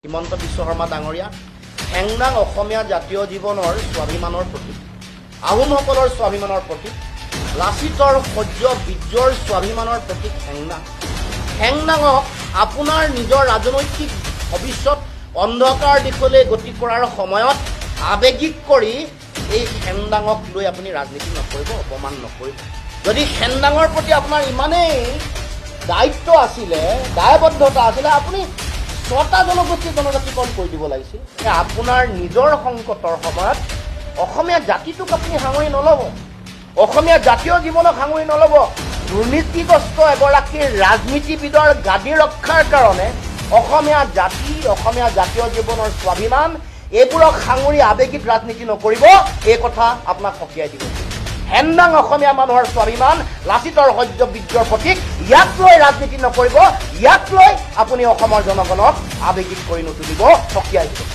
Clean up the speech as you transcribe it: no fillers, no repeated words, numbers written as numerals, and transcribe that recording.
হিমন্ত বিশ্ব শৰ্মা ডাঙৰীয়া হেংদাং অসমীয়া জাতীয় জীৱনৰ স্বাভিমানৰ প্ৰতীক, আহোমসকলৰ স্বাভিমানৰ প্ৰতীক, লাচিতৰ সহ্য বীৰ্যৰ স্বাভিমানৰ প্ৰতীক হেংদাঙক আপোনাৰ নিজৰ ৰাজনৈতিক ভৱিষ্যত অন্ধকাৰ দিশলৈ গতি কৰাৰ সময়ত আৱেগিক কৰি এই হেংদাঙক লৈ আপুনি ৰাজনীতি নকৰিব, অপমান নকৰিব। যদি হেংদাঙৰ প্ৰতি আপোনাৰ ইমানেই দায়িত্ব আছিলে, দায়বদ্ধতা আছিলে, আপুনি 6টা জনজাতিকৰণ কৰি দিব লাগিছিল। আপোনাৰ নিজৰ সংকটৰ সময়ত অসমীয়া জাতিটোক আপুনি সাঙুৰি নল'ব, অসমীয়া জাতীয় জীৱনক সাঙুৰি নল'ব। দুৰ্নীতিগ্ৰস্ত এগৰাকী ৰাজনীতিবিদৰ গাদী ৰক্ষাৰ কাৰণে অসমীয়া জাতি, অসমীয়া জাতীয় জীৱনৰ স্বাভিমান এইবোৰক সাঙুৰি আৱেগিক ৰাজনীতি নকৰিব, এই কথা আপোনাক সকীয়াই দিব। হেংদাং অসমীয়া মানুহৰ স্বাভিমান, লাচিতৰ সহ্য বীৰ্যৰ প্ৰতীক, ইয়াক লৈ ৰাজনীতি নকৰিব, ইয়াক লৈ আপুনি অসমৰ জনগণক আৱেগিক কৰি নুতুলিব, সকীয়াই দিব।